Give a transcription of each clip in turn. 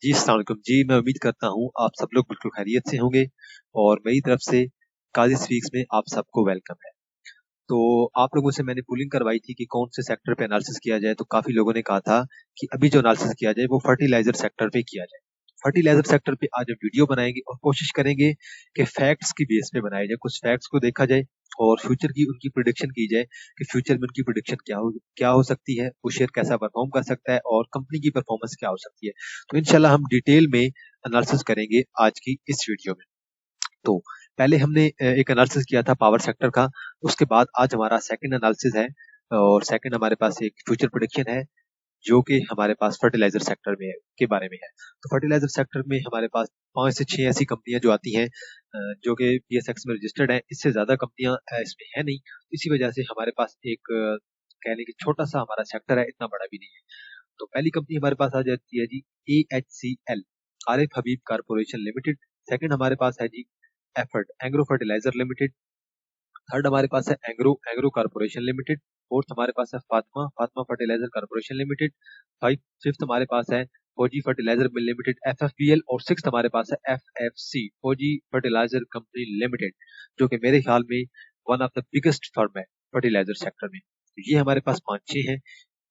जी, अस्सलाम वालेकुम जी। मैं उम्मीद करता हूँ आप सब लोग बिल्कुल खैरियत से होंगे और मेरी तरफ से काज़ी स्पीक्स में आप सबको वेलकम है। तो आप लोगों से मैंने पूलिंग करवाई थी कि कौन से सेक्टर पे एनालिसिस किया जाए, तो काफ़ी लोगों ने कहा था कि अभी जो एनालिसिस किया जाए वो फर्टिलाइज़र सेक्टर पे किया जाए। फर्टिलाइज़र सेक्टर पे आज हम वीडियो बनाएँगे और कोशिश करेंगे कि फैक्ट्स की बेस पे बनाया जाए। कुछ फैक्ट्स को देखा जाए और फ्यूचर की उनकी प्रेडिक्शन की जाए कि फ्यूचर में उनकी प्रेडिक्शन क्या हो सकती है, वो शेयर कैसा परफॉर्म कर सकता है और कंपनी की परफॉर्मेंस क्या हो सकती है। तो इंशाल्लाह हम डिटेल में एनालिसिस करेंगे आज की इस वीडियो में। तो पहले हमने एक एनालिसिस किया था पावर सेक्टर का, उसके बाद आज हमारा सेकंड एनालिसिस है और सेकंड हमारे पास एक फ्यूचर प्रेडिक्शन है जो कि हमारे पास फर्टिलाइजर सेक्टर में के बारे में है। तो फर्टिलाइजर सेक्टर में हमारे पास 5 से 6 ऐसी कंपनियां जो आती हैं जो कि पीएसएक्स में रजिस्टर्ड हैं। इससे ज़्यादा कंपनियां इसमें है नहीं। इसी वजह से हमारे पास एक कह लें कि छोटा-सा हमारा सेक्टर है, इतना बड़ा भी नहीं है। तो पहली कंपनी हमारे पास आ जाती है जी AHCL, Arif Habib corporation limited. Second हमारे पास है जी effort agro fertiliser limited. Third हमारे पास है agro agro corporation limited. Fourth हमारे पास है Fatima Fatima fertiliser corporation limited. Fifth हमारे पास है फौजी फर्टिलाइजर मिल लिमिटेड एफएफबीएल। और सिक्स्थ हमारे पास है एफएफसी फौजी फर्टिलाइजर कंपनी लिमिटेड, जो कि मेरे ख्याल में one of the biggest firm है फर्टिलाइजर सेक्टर में। तो ये हमारे पास 5-6 हैं,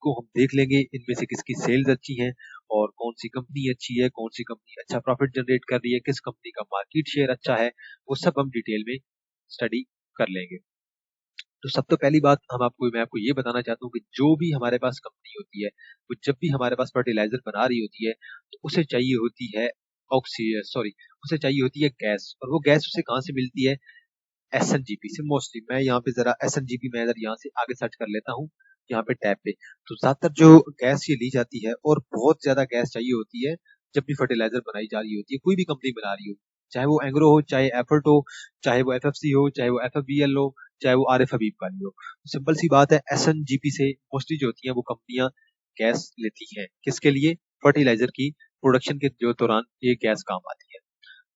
को हम देख लेंगे इनमें से किसकी सेल्स अच्छी हैं और कौन सी कंपनी अच्छी है, कौन सी कंपनी अच्छा प्रॉफिट जनरेट कर रही है, किस कंपनी का मार्केट शेयर अच्छा है, वो सब हम डिटेल में स्टडी कर लेंगे। तो सब तो पहली बात मैं आपको ये बताना चाहता हूँ कि जो भी हमारे पास कंपनी होती है, वो जब भी हमारे पास फर्टिलाइजर बना रही होती है, तो उसे चाहिए होती है उसे चाहिए होती है गैस। और वो गैस उसे कहाँ से मिलती है? एसएनजीपी से मोस्टली। मैं यहाँ पे जरा एसएनजीपी में अगर यहाँ से आगे सर्च कर लेता हूँ, यहाँ पे टैब पे, तो ज्यादातर जो गैस ये ली जाती है और बहुत ज्यादा गैस चाहिए होती है जब भी फर्टिलाइजर बनाई जा रही होती है, कोई भी कंपनी बना रही हो, चाहे वो एंग्रो हो, चाहे एफर्ट हो, चाहे वो एफएफसी हो, चाहे वो एफएफबीएल हो, चाहे वो आरिफ हबीब वाली हो। सिंपल सी बात है, एसएनजीपी से मोस्टली जो होती है वो कंपनियां गैस लेती हैं। किसके लिए? फर्टिलाइजर की प्रोडक्शन के जो दौरान ये गैस काम आती है।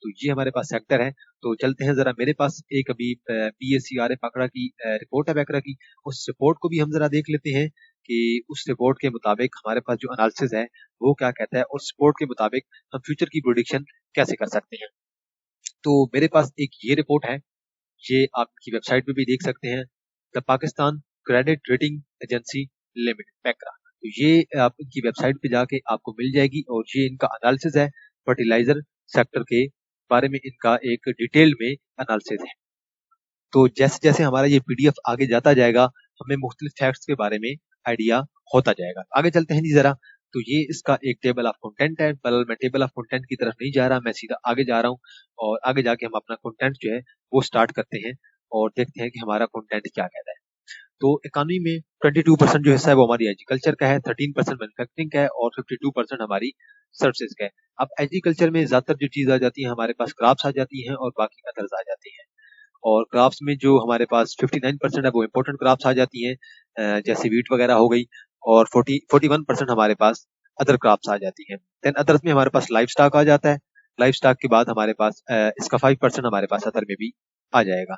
तो ये हमारे पास सेक्टर है। तो चलते हैं जरा, मेरे पास एक अभी पीएससीआरएफ आंकड़ा की रिपोर्ट है बैकरा की। उस रिपोर्ट को भी हम जरा देख लेते हैं कि उस रिपोर्ट के मुताबिक हमारे पास जो एनालिसिस है वो क्या कहता है, और उस रिपोर्ट के मुताबिक हम फ्यूचर की प्रोडिक्शन कैसे कर सकते हैं। तो मेरे पास एक ये रिपोर्ट है, ये आप इनकी वेबसाइट पे भी देख सकते हैं, the Pakistan credit rating agency limited PACRA. तो ये आप इनकी वेबसाइट पे जाके आपको मिल जाएगी और ये इनका एनालिसिस है फर्टिलाइजर सेक्टर के बारे में। इनका एक डिटेल में एनालिसिस है। तो जैसे जैसे हमारा ये पीडीएफ आगे जाता जाएगा, हमें मुख्तलिफ फैक्ट्स के बारे में आइडिया होता जाएगा। आगे चलते हैं जी जरा। तो ये इसका एक टेबल ऑफ कंटेंट है, पर मैं टेबल ऑफ कंटेंट की तरफ नहीं जा रहा, मैं सीधा आगे जा रहा हूँ और आगे जाके हम अपना कंटेंट जो है वो स्टार्ट करते हैं और देखते हैं कि हमारा कंटेंट क्या कहता है। तो इकोनॉमी में 22% जो हिस्सा है वो हमारी एग्रीकल्चर का है, 13% मैन्युफैक्चरिंग का है और 52% हमारी सर्विसेज का है। अब एग्रीकल्चर में ज्यादातर जो चीज आ जाती है हमारे पास क्रॉप्स आ जाती हैं और बाकी अदर्स आ जाती हैं। और क्रॉप्स में जो हमारे पास 59% है वो इम्पोर्टेंट क्रॉप्स आ जाती हैं, जैसे वीट वगैरह हो गई। और 41% हमारे पास अदर क्रॉप्स आ जाती हैं। देन अदर्स में हमारे पास लाइफ स्टॉक आ जाता है। लाइफ स्टॉक के बाद हमारे पास इसका 5% हमारे पास अदर में भी आ जाएगा।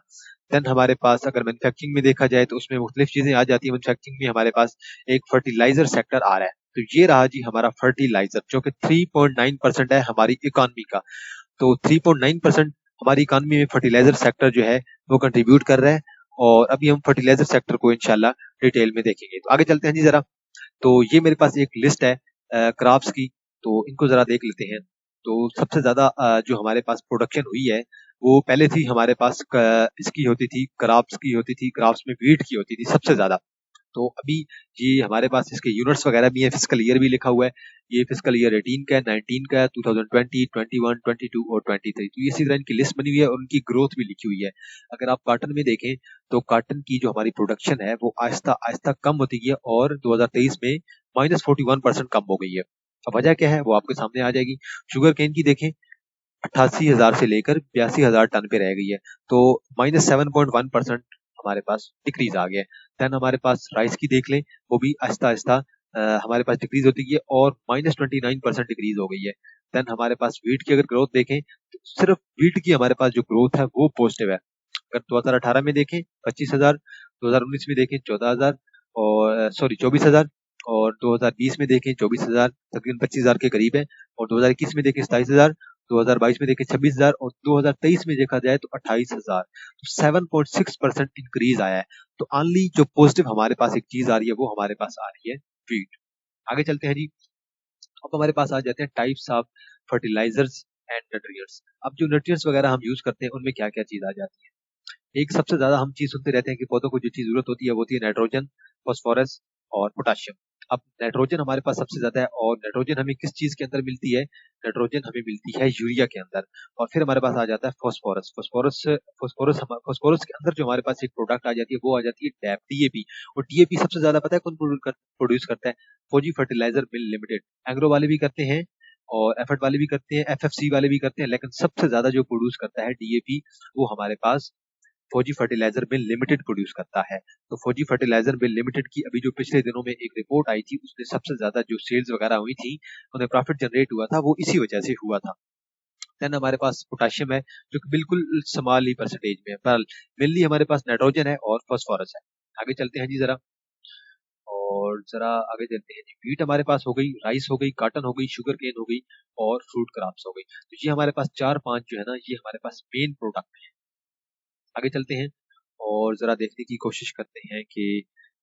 देन हमारे पास अगर मैन्युफैक्चरिंग में देखा जाए तो उसमें मुख्तलिफ चीजें आ जाती है। मैन्युफैक्चरिंग में हमारे पास एक फर्टिलाइजर सेक्टर आ रहा है। तो ये रहा जी हमारा फर्टिलाइजर, जो कि 3.9% है हमारी इकोनॉमी का। तो 3.9% हमारी इकोनॉमी में फर्टिलाइजर सेक्टर जो है वो कंट्रीब्यूट कर रहा है। और अभी हम फर्टिलाइजर सेक्टर को इंशाल्लाह डिटेल में देखेंगे। तो आगे चलते हैं जी जरा। तो ये मेरे पास एक लिस्ट है क्रॉप्स की, तो इनको जरा देख लेते हैं। तो सबसे ज्यादा जो हमारे पास प्रोडक्शन हुई है वो पहले थी हमारे पास इसकी होती थी, क्रॉप्स की होती थी, क्रॉप्स में वीट की होती थी सबसे ज्यादा। तो अभी ये हमारे पास इसके यूनिट्स वगैरह भी है, फिजिकल ईयर भी लिखा हुआ है। ये फिजिकल ईयर 18 का है, 19 का है, 2020, 21, 22 और 23। तो इसी तरह इनकी लिस्ट बनी हुई है और उनकी ग्रोथ भी लिखी हुई है। अगर आप कॉटन में देखें तो कॉटन की जो हमारी प्रोडक्शन है वो आहिस्ता आहिस्ता कम होती गई है और 2023 में -41% कम हो गई है। अब वजह क्या है वो आपके सामने आ जाएगी। शुगर केन की देखें, 88,000 से लेकर 82,000 टन पे रह गई है, तो -7.1% हमारे पास डिक्रीज आ गया है। देन हमारे पास राइस की देख लें, वो भी आहिस्ता आहिस्ता हमारे पास डिक्रीज होती है और -29% डिक्रीज हो गई है। देन हमारे पास वीट की अगर ग्रोथ देखें तो सिर्फ वीट की हमारे पास जो ग्रोथ है वो पॉजिटिव है। अगर 2018 में देखें 25,000, 2019 में देखें 14,000 और 24,000 और 2020 में देखें 24,000, तकरीबन 25,000 के करीब है। और 2021 में देखें 27,000, 2022 में देखें 26,000 और 2023 में देखा जाए तो 28,000। तो 7.6% इंक्रीज आया है। तो ओनली जो पॉजिटिव हमारे पास एक चीज आ रही है वो हमारे पास आ रही है वीट। आगे चलते हैं जी। अब हमारे पास आ जाते हैं types of fertilizers and nutrients. अब जो न्यूट्रिएंट्स वगैरह हम यूज करते हैं उनमें क्या क्या चीज आ जाती है। एक सबसे ज्यादा हम चीज सुनते रहते हैं कि पौधों को जो चीज जरूरत होती है वो होती है नाइट्रोजन, फास्फोरस और पोटाशियम। अब नाइट्रोजन हमारे पास सबसे ज्यादा है और नाइट्रोजन हमें किस चीज के अंदर मिलती है? नाइट्रोजन हमें मिलती है यूरिया के अंदर। और फिर हमारे पास आ जाता है फास्फोरस। फास्फोरस के अंदर जो हमारे पास एक प्रोडक्ट आ जाती है वो आ जाती है डैप, डीएपी। और डीएपी सबसे ज्यादा पता है कौन प्रोड्यूस करता है? फौजी फर्टिलाइजर मिल लिमिटेड। एग्रो वाले भी करते हैं और एफर्ट वाले भी करते हैं, एफएफसी वाले भी करते हैं, लेकिन सबसे ज्यादा जो प्रोड्यूस करता है डीएपी वो हमारे पास फौजी फर्टिलाइजर मिल लिमिटेड प्रोड्यूस करता है। तो फौजी फर्टिलाइजर मिल लिमिटेड की अभी जो पिछले दिनों में एक रिपोर्ट आई थी उसमें सबसे ज्यादा जो सेल्स वगैरह हुई थी, उन्हें प्रॉफिट जनरेट हुआ था, वो इसी वजह से हुआ था। देन हमारे पास पोटाशियम है जो कि बिल्कुल स्मॉल ही परसेंटेज में है, पर मेनली हमारे पास नाइट्रोजन है और फास्फोरस है। आगे चलते हैं जी जरा। और जरा आगे चलते हैं जी। व्हीट हमारे पास हो गई, राइस हो गई, कॉटन हो गई, शुगर केन हो गई और फ्रूट क्रॉप्स हो गई। तो ये हमारे पास 4-5 जो है ना, ये हमारे पास मेन प्रोडक्ट है। आगे चलते हैं और जरा देखने की कोशिश करते हैं कि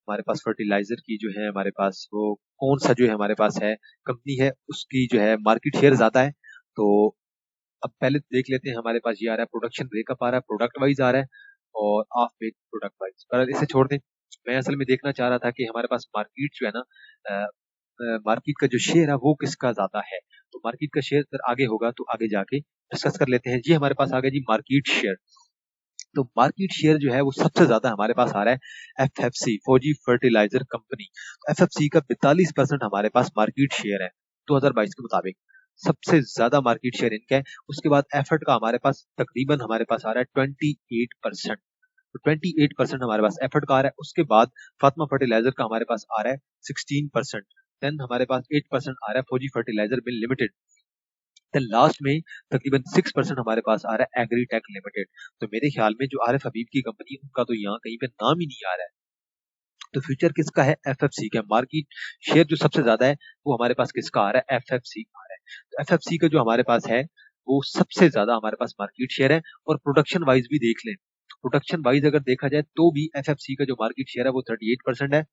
हमारे पास फर्टिलाइजर की जो है हमारे पास वो कौन सा जो है हमारे पास है कंपनी है, उसकी जो है मार्केट शेयर ज्यादा है। तो अब पहले देख लेते हैं। हमारे पास ये आ रहा है प्रोडक्शन ब्रेकअप आ रहा है, प्रोडक्ट वाइज आ रहा है और ऑफ पेज प्रोडक्ट वाइज। पर इसे छोड़ दें, मैं असल में देखना चाह रहा था कि हमारे पास मार्केट जो है ना, मार्केट का जो शेयर है वो किसका ज्यादा है। तो मार्केट का शेयर अगर आगे होगा तो आगे जाके डिस्कस कर लेते हैं। ये हमारे पास आ गया जी मार्केट शेयर। तो मार्केट शेयर जो है वो सबसे ज्यादा हमारे पास आ रहा है एफएफसी, फौजी फर्टिलाइजर कंपनी। एफएफसी का 42% हमारे पास मार्केट शेयर है 2022 के मुताबिक। सबसे ज्यादा मार्केट शेयर इनका है। उसके बाद एफर्ट का हमारे पास तकरीबन हमारे पास आ रहा है 28%। तो 28% हमारे पास एफर्ट का आ रहा है। उसके बाद फातिमा फर्टिलाइजर का हमारे पास आ रहा है 16%। देन हमारे पास 8% आ रहा है फौजी fertilizer mill limited. Then last में तकरीबन 6% हमारे पास आ रहा है एग्रीटेक लिमिटेड। तो मेरे ख्याल में जो आरिफ हबीब की कंपनी है उनका तो यहाँ कहीं पे नाम ही नहीं आ रहा है। तो फ्यूचर किसका है? एफएफसी का। मार्केट शेयर जो सबसे ज्यादा है वो हमारे पास किसका आ रहा है? एफएफसी आ रहा है। तो एफएफसी का जो हमारे पास है वो सबसे ज्यादा हमारे पास मार्केट शेयर है। और प्रोडक्शन वाइज भी देख लें, प्रोडक्शन वाइज अगर देखा जाए तो भी एफएफसी का जो मार्केट शेयर है वो 38% है,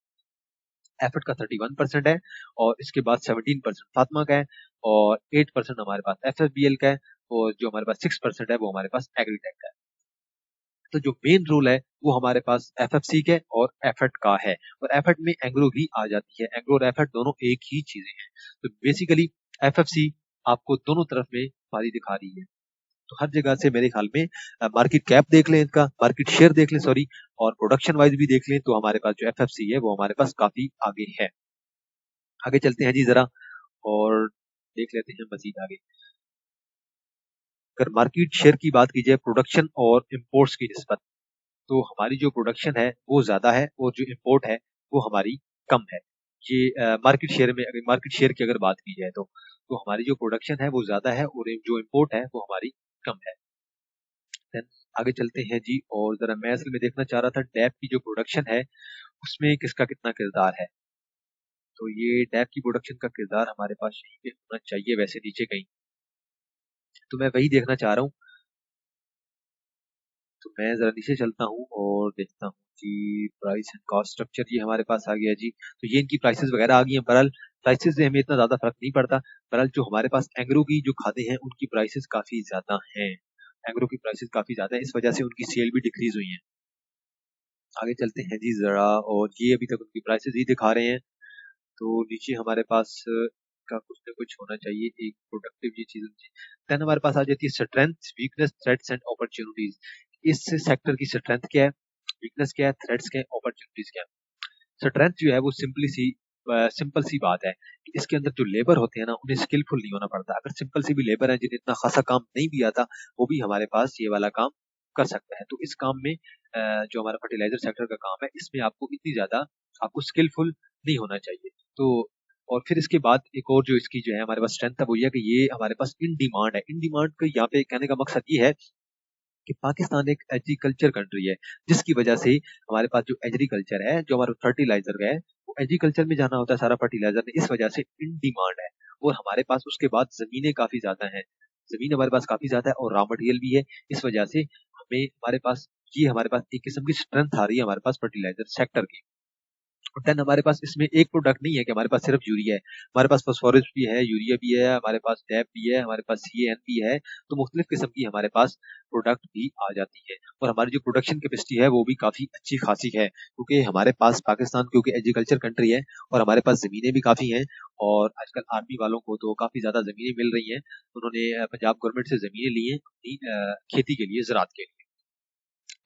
एफर्ट का 31% है और इसके बाद 17% फातिमा का है और 8% हमारे पास एफएफबीएल का है और जो हमारे पास 6% है वो हमारे पास एग्रीटेक का है। तो जो मेन रोल है वो हमारे पास एफएफसी के और एफर्ट का है। और एफर्ट में एंग्रो भी आ जाती है। एंग्रो और एफर्ट दोनों एक ही चीजें हैं। तो बेसिकली एफएफसी आपको दोनों तरफ में फायदे दिखा रही है। तो हर जगह से मेरे ख्याल में मार्केट कैप देख लें, इनका मार्केट शेयर देख लें, सॉरी, और प्रोडक्शन वाइज भी देख लें तो हमारे पास जो एफएफसी है वो हमारे पास काफी आगे है। आगे चलते हैं जी जरा और देख लेते हैं मजीद आगे। अगर मार्केट शेयर की बात की जाए प्रोडक्शन और इंपोर्ट्स की निस्बत, तो हमारी जो प्रोडक्शन है वो ज्यादा है और जो इंपोर्ट है वो हमारी कम है। ये मार्केट शेयर में, अगर मार्केट शेयर की अगर बात की जाए तो हमारी जो प्रोडक्शन है वो ज्यादा है और जो इंपोर्ट है वो हमारी कम है। देन आगे चलते हैं जी। और जरा मैं असल में देखना चाह रहा था डैप की जो प्रोडक्शन है उसमें किसका कितना किरदार है। तो ये डैप की प्रोडक्शन का किरदार हमारे पास यहीं पे होना चाहिए वैसे नीचे कहीं। तो मैं वही देखना चाह रहा हूँ। तो मैं जरा नीचे चलता हूँ और देखता हूँ जी। प्राइस एंड कॉस्ट स्ट्रक्चर ये हमारे पास आ गया जी। तो ये इनकी प्राइसेस वगैरह आ गई हैं। बहरहाल प्राइसेस से हमें इतना ज्यादा फर्क नहीं पड़ता। बहरहाल जो हमारे पास एंग्रो की जो खाते हैं उनकी प्राइसेस काफी ज्यादा हैं। एंग्रो की प्राइसेस काफी ज्यादा है, इस वजह से उनकी सेल भी डिक्रीज हुई है। आगे चलते हैं जी जरा। और ये अभी तक उनकी प्राइसेस ही दिखा रहे हैं। तो नीचे हमारे पास का कुछ ना कुछ होना चाहिए, एक प्रोडक्टिव ये चीज। देन हमारे पास आ जाती है strength, weakness, threats and opportunities. इस सेक्टर की स्ट्रेंथ क्या है, वीकनेस क्या है, थ्रेट्स क्या है, अपॉर्चुनिटीज क्या है। स्ट्रेंथ जो है वो सिंपल सी बात है कि इसके अंदर जो लेबर होते हैं ना उन्हें स्किलफुल नहीं होना पड़ता। अगर सिंपल सी भी लेबर है जिन्हें इतना खासा काम नहीं भी आता वो भी हमारे पास ये वाला काम कर सकता है। तो इस काम में जो हमारा फर्टिलाइजर सेक्टर का काम है इसमें आपको इतनी ज्यादा आपको स्किलफुल नहीं होना चाहिए। तो और फिर इसके बाद एक और जो इसकी जो है हमारे पास स्ट्रेंथ है वो ये है कि ये हमारे पास इन डिमांड है। इन डिमांड का यहाँ पे कहने का मकसद ये है कि पाकिस्तान एक एग्रीकल्चर कंट्री है, जिसकी वजह से हमारे पास जो एग्रीकल्चर है, जो हमारा फर्टिलाइजर है, वो एग्रीकल्चर में जाना होता है सारा फर्टिलाइजर में, इस वजह से इन डिमांड है। और हमारे पास उसके बाद जमीनें काफी ज्यादा हैं, जमीन हमारे पास काफी ज्यादा है और रॉ मटेरियल भी है। इस वजह से हमारे पास एक किस्म की स्ट्रेंथ आ रही है हमारे पास फर्टिलाइजर सेक्टर की। देन हमारे पास इसमें एक प्रोडक्ट नहीं है कि हमारे पास सिर्फ यूरिया है, हमारे पास फास्फोरस भी है, यूरिया भी है, हमारे पास डैप भी है, हमारे पास सीएन भी है। तो मुख्तलिफ किस्म की हमारे पास प्रोडक्ट भी आ जाती है और हमारी जो प्रोडक्शन कैपेसिटी है वो भी काफी अच्छी खासी है, क्योंकि हमारे पास पाकिस्तान क्योंकि एग्रीकल्चर कंट्री है और हमारे पास जमीनें भी काफी हैं। और आजकल आर्मी वालों को तो काफी ज्यादा जमीनें मिल रही हैं, उन्होंने पंजाब गवर्नमेंट से जमीनें ली हैं अपनी खेती के लिए, ज़राअत के लिए।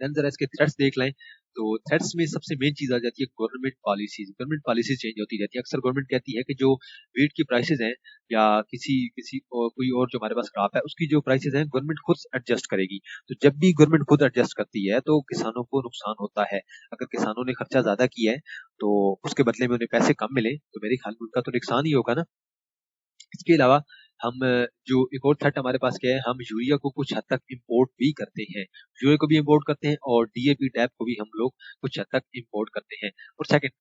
देन जरा इसके थ्रेट्स देख लें, तो थ्रेट्स में सबसे मेन चीज आ जाती है government policies. Government policies change होती रहती है। अक्सर गवर्नमेंट कहती है कि जो वीट की प्राइसेस हैं या किसी किसी और कोई और जो हमारे पास क्रॉप है उसकी जो प्राइसेस हैं गवर्नमेंट खुद एडजस्ट करेगी। तो जब भी गवर्नमेंट खुद एडजस्ट करती है तो किसानों को नुकसान होता है। अगर किसानों ने खर्चा ज्यादा किया है तो उसके बदले में उन्हें पैसे कम मिले तो मेरे ख्याल में उनका तो नुकसान ही होगा ना। इसके अलावा हम जो एक और थ्रेट हमारे पास क्या है, हम यूरिया को कुछ हद तक इंपोर्ट भी करते हैं, यूरिया को भी इंपोर्ट करते हैं और डीएपी डैप को भी हम लोग कुछ हद तक इंपोर्ट करते हैं। और सेकंड,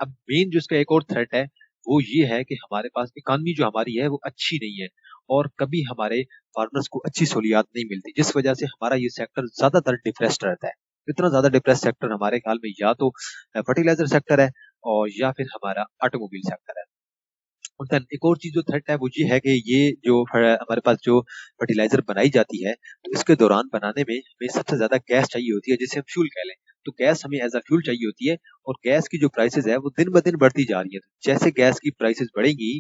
अब मेन जो इसका एक और थ्रेट है वो ये है कि हमारे पास इकॉनमी जो हमारी है वो अच्छी नहीं है और कभी हमारे फार्मर्स को अच्छी सहूलियात नहीं मिलती, जिस वजह से हमारा ये सेक्टर ज्यादातर डिप्रेस्ड रहता है। इतना ज्यादा डिप्रेस सेक्टर हमारे ख्याल में या तो फर्टिलाइजर सेक्टर है और या फिर हमारा ऑटोमोबाइल सेक्टर है। और देन एक और चीज जो थ्रेट है वो ये है कि ये जो हमारे पास जो फर्टिलाइजर बनाई जाती है तो इसके दौरान बनाने में हमें सबसे ज्यादा गैस चाहिए होती है, जिसे हम फ्यूल कह लें। तो गैस हमें एज अ फ्यूल चाहिए होती है और गैस की जो प्राइसेस है वो दिन ब दिन बढ़ती जा रही है। तो जैसे गैस की प्राइसेस बढ़ेगी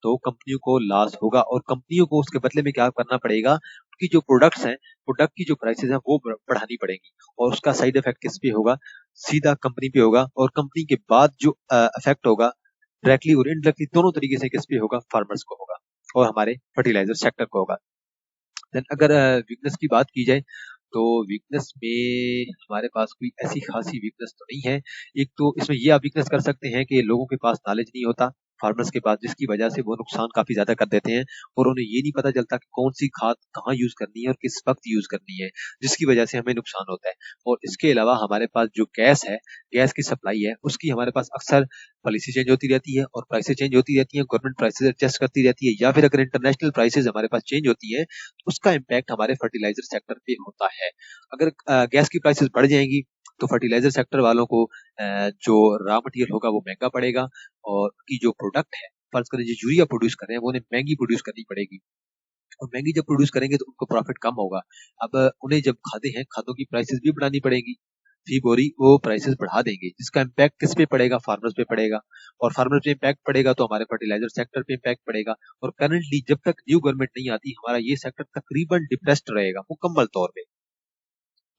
तो कंपनियों को लॉस होगा और कंपनियों को उसके बदले में क्या करना पड़ेगा, उनकी जो प्रोडक्ट्स हैं, प्रोडक्ट की जो प्राइसेस हैं वो बढ़ानी पड़ेगी और उसका साइड इफेक्ट किस पे होगा, सीधा कंपनी पे होगा और कंपनी के बाद जो इफेक्ट होगा डायरेक्टली और इनडायरेक्टली दोनों तरीके से किस पे होगा, फार्मर्स को होगा और हमारे फर्टिलाइजर सेक्टर को होगा। देन अगर वीकनेस की बात की जाए तो वीकनेस में हमारे पास कोई ऐसी खासी वीकनेस तो नहीं है। एक तो इसमें ये आप वीकनेस कर सकते हैं कि लोगों के पास नॉलेज नहीं होता फार्मर्स के पास, जिसकी वजह से वो नुकसान काफी ज्यादा कर देते हैं और उन्हें ये नहीं पता चलता कि कौन सी खाद कहाँ यूज करनी है और किस वक्त यूज करनी है, जिसकी वजह से हमें नुकसान होता है। और इसके अलावा हमारे पास जो गैस है, गैस की सप्लाई है, उसकी हमारे पास अक्सर पॉलिसी चेंज होती रहती है और प्राइसेस चेंज होती रहती है, गवर्नमेंट प्राइसेस एडजस्ट करती रहती है या फिर अगर इंटरनेशनल प्राइसेस हमारे पास चेंज होती है तो उसका इम्पैक्ट हमारे फर्टिलाइजर सेक्टर पे होता है। अगर गैस की प्राइसेस बढ़ जाएंगी तो फर्टिलाइजर सेक्टर वालों को जो रॉ मटेरियल होगा वो महंगा पड़ेगा और उनकी जो प्रोडक्ट है, फर्ज करें जो यूरिया प्रोड्यूस कर रहे हैं वो उन्हें महंगी प्रोड्यूस करनी पड़ेगी और महंगी जब प्रोड्यूस करेंगे तो उनको प्रॉफिट कम होगा। अब उन्हें जब खाते हैं, खादों की प्राइसेस भी बढ़ानी पड़ेगी, फी बोरी वो प्राइसेस बढ़ा देंगे, जिसका इम्पैक्ट किस पे पड़ेगा, फार्मर्स पे पड़ेगा और फार्मर्स पे इम्पैक्ट पड़ेगा तो हमारे फर्टिलाइजर सेक्टर पे इम्पैक्ट पड़ेगा। और करंटली जब तक न्यू गवर्नमेंट नहीं आती हमारा ये सेक्टर तकरीबन डिप्रेस्ड रहेगा मुकम्मल तौर पे।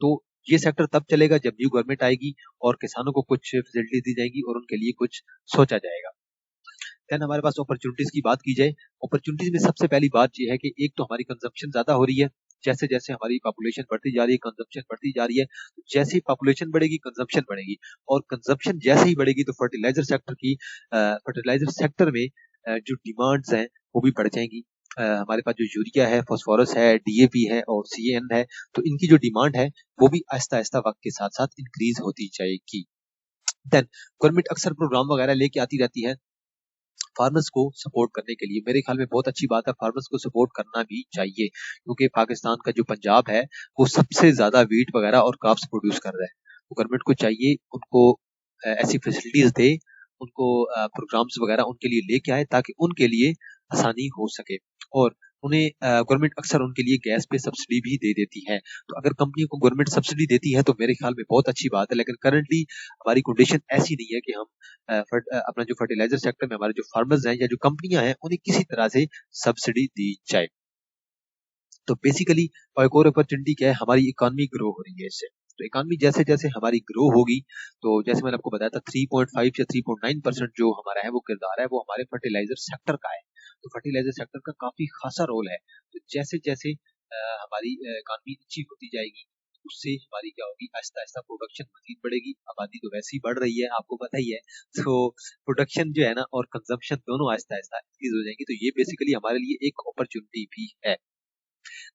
तो ये सेक्टर तब चलेगा जब न्यू गवर्नमेंट आएगी और किसानों को कुछ फैसिलिटी दी जाएगी और उनके लिए कुछ सोचा जाएगा। देन हमारे पास अपॉर्चुनिटीज की बात की जाए, अपॉर्चुनिटीज में सबसे पहली बात ये है कि एक तो हमारी कंजम्पशन ज्यादा हो रही है, जैसे जैसे हमारी पॉपुलेशन बढ़ती जा रही है कंजम्पशन बढ़ती जा रही है, तो जैसे ही पॉपुलेशन बढ़ेगी कंजम्पशन बढ़ेगी और कंजम्पशन जैसे ही बढ़ेगी तो फर्टिलाइजर सेक्टर में जो डिमांड्स हैं वो भी बढ़ जाएंगी। हमारे पास जो यूरिया है, फास्फोरस है, डीएपी है और सीएन है, तो इनकी जो डिमांड है वो भी आहिस्ता आहिस्ता वक्त के साथ साथ इंक्रीज होती जाएगी। देन गवर्नमेंट अक्सर प्रोग्राम वगैरह लेके आती रहती है फार्मर्स को सपोर्ट करने के लिए। मेरे ख्याल में बहुत अच्छी बात है, फार्मर्स को सपोर्ट करना भी चाहिए क्योंकि पाकिस्तान का जो पंजाब है वो सबसे ज्यादा वीट वगैरह और क्रॉप्स प्रोड्यूस कर रहा है। तो गवर्नमेंट को चाहिए उनको ऐसी फैसिलिटीज दे, उनको प्रोग्राम्स वगैरह उनके लिए लेके आए ताकि उनके लिए आसानी हो सके। और उन्हें गवर्नमेंट अक्सर उनके लिए गैस पे सब्सिडी भी दे देती है। तो अगर कंपनियों को गवर्नमेंट सब्सिडी देती है तो मेरे ख्याल में बहुत अच्छी बात है, लेकिन करंटली हमारी कंडीशन ऐसी नहीं है कि हम अपना जो फर्टिलाइजर सेक्टर में हमारे जो फार्मर्स हैं या जो कंपनियां हैं उन्हें किसी तरह से सब्सिडी दी जाए। तो बेसिकली और एक और अपॉर्चुनिटी क्या है, हमारी इकोनॉमी ग्रो हो रही है इससे। तो इकोनॉमी जैसे जैसे हमारी ग्रो होगी तो जैसे मैंने आपको बताया था 3.5 या 3.9% जो हमारा है वो किरदार है वो हमारे फर्टिलाइजर सेक्टर का है। तो फर्टिलाइजर सेक्टर का काफी खासा रोल है। तो जैसे जैसे हमारी इकोनॉमी अच्छी होती जाएगी उससे हमारी क्या होगी, आहिस्ता आहिस्ता प्रोडक्शन मजीद बढ़ेगी। आबादी तो वैसे ही बढ़ रही है आपको पता ही है, तो प्रोडक्शन जो है ना और कंजम्पशन दोनों आहिस्ता आहिस्ता इंक्रीज हो जाएंगी। तो ये बेसिकली हमारे लिए एक अपॉर्चुनिटी भी है।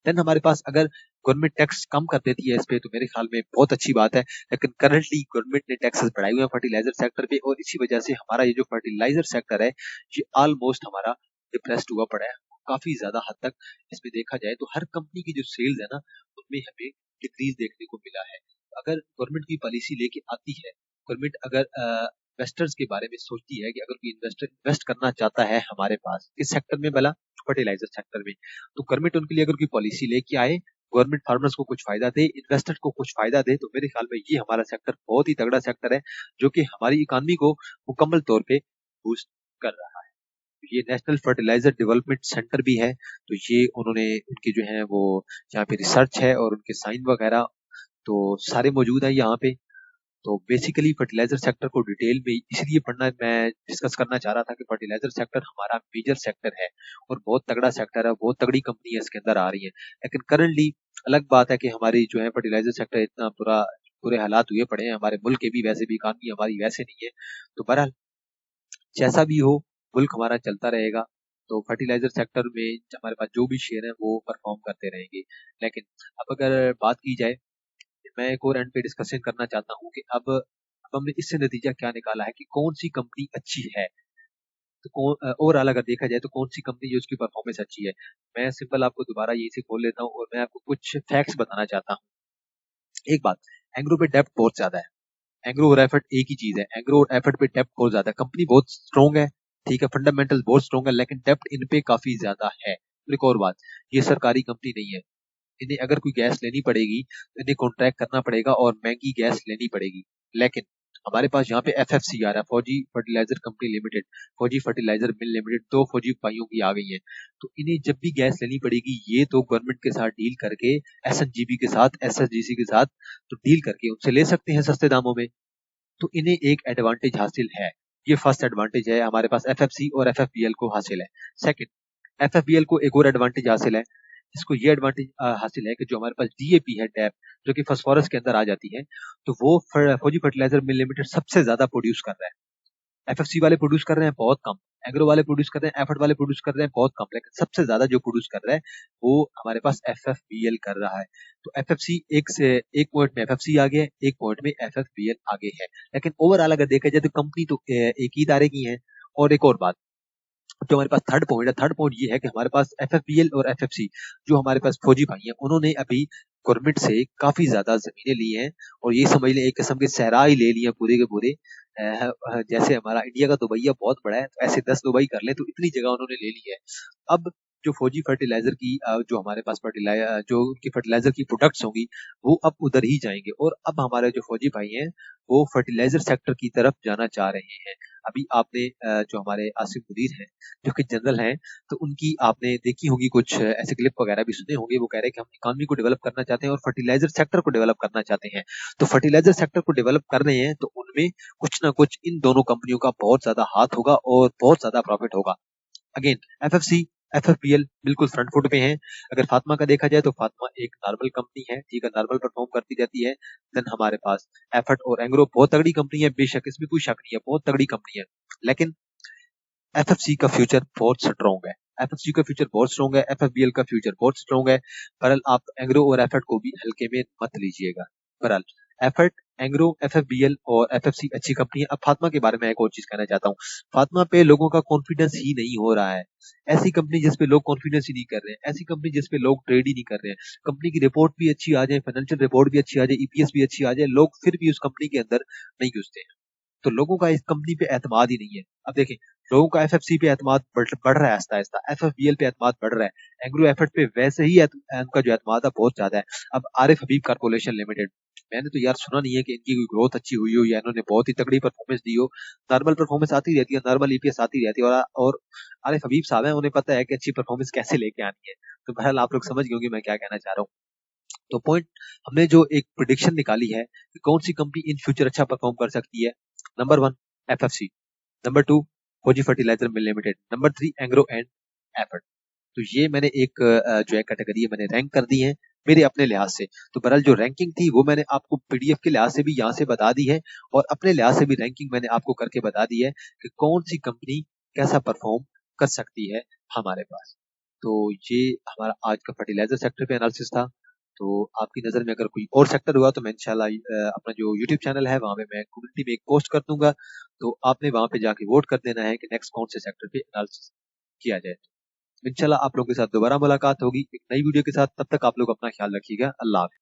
देन हमारे पास अगर गवर्नमेंट टैक्स कम कर देती है इस पे तो मेरे ख्याल में बहुत अच्छी बात है। लेकिन करंटली गवर्नमेंट ने टैक्सेस बढ़ाए हुए हैं फर्टिलाइजर सेक्टर पे, और इसी वजह से हमारा ये जो फर्टिलाइजर सेक्टर है ये ऑलमोस्ट हमारा डिप्रेस्ड हुआ पड़ा है काफी ज्यादा हद तक। इसमें देखा जाए तो हर कंपनी की जो सेल्स है ना उनमें हमें डिक्रीज देखने को मिला है। अगर गवर्नमेंट की पॉलिसी लेके आती है, गवर्नमेंट अगर इन्वेस्टर्स के बारे में सोचती है कि अगर कोई इन्वेस्टर इन्वेस्ट करना चाहता है हमारे पास किस सेक्टर में, भला फर्टिलाइजर सेक्टर में, तो गवर्नमेंट उनके लिए अगर कोई पॉलिसी लेके आए, गवर्नमेंट फार्मर्स को कुछ फायदा दे, इन्वेस्टर को कुछ फायदा दे, तो मेरे ख्याल में ये हमारा सेक्टर बहुत ही तगड़ा सेक्टर है जो कि हमारी इकोनॉमी को मुकम्मल तौर पे बूस्ट कर रहा है। ये नेशनल फर्टिलाइजर डेवलपमेंट सेंटर भी है, तो ये उन्होंने उनके जो है वो यहाँ पे रिसर्च है और उनके साइन वगैरह तो सारे मौजूद है यहाँ पे। तो बेसिकली फर्टिलाइजर सेक्टर को डिटेल में इसलिए पढ़ना मैं डिस्कस करना चाह रहा था कि फर्टिलाइजर सेक्टर हमारा मेजर सेक्टर है और बहुत तगड़ा सेक्टर है, बहुत तगड़ी कंपनी है इसके अंदर आ रही है। लेकिन करंटली अलग बात है कि हमारी जो है फर्टिलाइजर सेक्टर इतना बुरे हालात हुए पड़े हैं, हमारे मुल्क के भी वैसे भी इकानमी हमारी वैसे नहीं है। तो बहरहाल जैसा भी हो मुल्क हमारा चलता रहेगा, तो फर्टिलाइजर सेक्टर में हमारे पास जो भी शेयर है वो परफॉर्म करते रहेंगे। लेकिन अब अगर बात की जाए, मैं एक और एंड पे डिस्कशन करना चाहता हूँ कि अब हमने इससे नतीजा क्या निकाला है कि कौन सी कंपनी अच्छी है। तो ओवरऑल अगर देखा जाए तो कौन सी कंपनी जो उसकी परफॉर्मेंस अच्छी है, मैं सिंपल आपको दोबारा यही से खोल लेता हूँ और मैं आपको कुछ फैक्ट्स बताना चाहता हूँ। एक बात, एंग्रो पे डेप्थ बहुत ज्यादा है, एंग्रो और एफर्ट एक ही चीज है, एंग्रो और एफर्ट पे डेप्थ बहुत ज्यादा है। कंपनी बहुत स्ट्रॉन्ग है, ठीक है, फंडामेंटल बहुत स्ट्रॉन्ग है, लेकिन डेप्थ इन पे काफी ज्यादा है। और एक और बात, ये सरकारी कंपनी नहीं है, इन्हें अगर कोई गैस लेनी पड़ेगी तो इन्हें कॉन्ट्रैक्ट करना पड़ेगा और महंगी गैस लेनी पड़ेगी। लेकिन हमारे पास यहाँ पे एफएफसी आ रहा है, फौजी फर्टिलाइजर कंपनी लिमिटेड, फौजी फर्टिलाइजर मिल लिमिटेड, दो फौजी भाइयों की आ गई है। तो इन्हें जब भी गैस लेनी पड़ेगी ये तो गवर्नमेंट के साथ डील करके, एसएनजीबी के साथ, एसएसजीसी के साथ तो डील करके उनसे ले सकते हैं सस्ते दामों में। तो इन्हें एक एडवांटेज हासिल है, ये फर्स्ट एडवांटेज है हमारे पास एफएफसी और एफएफबीएल को हासिल है। सेकंड, एफएफबीएल को एक और एडवांटेज हासिल है, इसको ये एडवांटेज हासिल है कि जो हमारे पास डीएपी है डैप, जो कि फास्फोरस के अंदर आ जाती है, तो वो फौजी फर्टिलाइजर मिल लिमिटेड सबसे ज्यादा प्रोड्यूस कर रहा है। एफएफसी वाले प्रोड्यूस कर रहे हैं बहुत कम, एग्रो वाले प्रोड्यूस कर रहे हैं, एफर्ट वाले प्रोड्यूस कर रहे हैं बहुत कम, लेकिन सबसे ज्यादा जो प्रोड्यूस कर रहा है वो हमारे पास एफएफबीएल कर रहा है। तो एफएफसी एक पॉइंट में एफएफसी आगे है, एक पॉइंट में एफएफबीएल आगे है। लेकिन ओवरऑल अगर देखा जाए तो कंपनी तो एक ही दायरे की है। और एक और बात, जो हमारे पास थर्ड पॉइंट है, थर्ड पॉइंट ये है कि हमारे पास एफएफबीएल और एफएफसी जो हमारे पास फौजी भाई हैं उन्होंने अभी गवर्नमेंट से काफी ज्यादा जमीनें ली हैं, और ये समझ लें एक किस्म के सहरा ही ले लिए हैं पूरे के पूरे। जैसे हमारा इंडिया का दुबैया बहुत बड़ा है, तो ऐसे 10 दुबई कर ले तो इतनी जगह उन्होंने ले ली है। अब जो फौजी फर्टिलाइजर की जो हमारे पास फर्टिलाइजर जो उनकी फर्टिलाइजर की प्रोडक्ट्स होंगी वो अब उधर ही जाएंगे, और अब हमारे जो फौजी भाई हैं वो फर्टिलाइजर सेक्टर की तरफ जाना चाह रहे हैं। अभी आपने जो हमारे आसिफ मुदीर हैं जो कि जनरल हैं, तो उनकी आपने देखी होगी कुछ ऐसे क्लिप वगैरह भी सुने होंगे, वो कह रहे हैं कि हम इकोनॉमी को डेवलप करना चाहते हैं और फर्टिलाइजर सेक्टर को डेवलप करना चाहते हैं। तो फर्टिलाइजर सेक्टर को डेवलप कर रहे हैं तो उनमें कुछ ना कुछ इन दोनों कंपनियों का बहुत ज्यादा हाथ होगा और बहुत ज्यादा प्रॉफिट होगा। अगेन एफएफसी एफएफपीएल बिल्कुल फ्रंट फुट पे हैं। अगर फातिमा का देखा जाए तो फातिमा एक नॉर्मल कंपनी है, ठीक है, नॉर्मल परफॉर्म करती जाती है। देन हमारे पास एफर्ट और एंग्रो बहुत तगड़ी कंपनी है, बेशक इसमें कोई शक नहीं है, बहुत तगड़ी कंपनी है। लेकिन एफएफसी का फ्यूचर बहुत स्ट्रॉन्ग है, एफएफसी का फ्यूचर बहुत स्ट्रॉन्ग है, एफएफबीएल का फ्यूचर बहुत स्ट्रॉन्ग है। बहरहाल आप एंग्रो और एफर्ट को भी हल्के में मत लीजिएगा। बहरहाल एफर्ट, एंग्रो, एफएफबीएल और एफएफसी अच्छी कंपनी है। अब फातिमा के बारे में एक और चीज कहना चाहता हूँ, फातिमा पे लोगों का कॉन्फिडेंस ही नहीं हो रहा है। ऐसी कंपनी जिस पे लोग कॉन्फिडेंस ही नहीं कर रहे हैं, ऐसी कंपनी जिस पे लोग ट्रेड ही नहीं कर रहे हैं, कंपनी की रिपोर्ट भी अच्छी आ जाए, फाइनेंशियल रिपोर्ट भी अच्छी आ जाए, ईपीएस भी अच्छी आ जाए, लोग फिर भी उस कंपनी के अंदर नहीं घुसते हैं। तो लोगों का इस कंपनी पे एतमाद ही नहीं है। अब देखें, लोगों का एफएफसी पे एतमाद बढ़ रहा है आहिस्ता आहिस्ता, एफएफबीएल पे एतमाद बढ़ रहा है, एग्रो एफर्ट पे वैसे ही उनका जो एतमाद है बहुत ज्यादा है। अब आरिफ हबीब कारपोरेशन लिमिटेड, मैंने तो यार सुना नहीं है कि इनकी कोई ग्रोथ अच्छी हुई हो या इन्होंने बहुत ही तगड़ी परफॉर्मेंस दी हो। नॉर्मल परफॉर्मेंस आती रहती है, नॉर्मल ईपीएस आती रहती है, और आरिफ हबीब साहब है, उन्हें पता है कि अच्छी परफॉर्मेंस कैसे लेके आनी है। तो बहरहाल आप लोग समझ गए होंगे मैं क्या कहना चाह रहा हूँ। तो पॉइंट, हमने जो एक प्रिडिक्शन निकाली है कि कौन सी कंपनी इन फ्यूचर अच्छा परफॉर्म कर सकती है, number 1 FFC, number 2 Fauji fertilizer mill limited, number 3 Engro and effort. तो ये मैंने एक जो है कैटेगरी है मैंने रैंक कर दी है मेरे अपने लिहाज से। तो बहरहाल जो रैंकिंग थी वो मैंने आपको पीडीएफ के लिहाज से भी यहाँ से बता दी है, और अपने लिहाज से भी रैंकिंग मैंने आपको करके बता दी है कि कौन सी कंपनी कैसा परफॉर्म कर सकती है हमारे पास। तो ये हमारा आज का फर्टिलाइजर सेक्टर पे एनालिसिस था। तो आपकी नज़र में अगर कोई और सेक्टर हुआ तो मैं इंशाल्लाह अपना जो यूट्यूब चैनल है वहाँ पे मैं कम्युनिटी में एक पोस्ट कर दूंगा, तो आपने वहाँ पे जाके वोट कर देना है कि नेक्स्ट कौन से सेक्टर पे एनालिसिस किया जाए। इंशाल्लाह आप लोगों के साथ दोबारा मुलाकात होगी एक नई वीडियो के साथ। तब तक आप लोग अपना ख्याल रखिएगा। अल्लाह हाफ़िज़।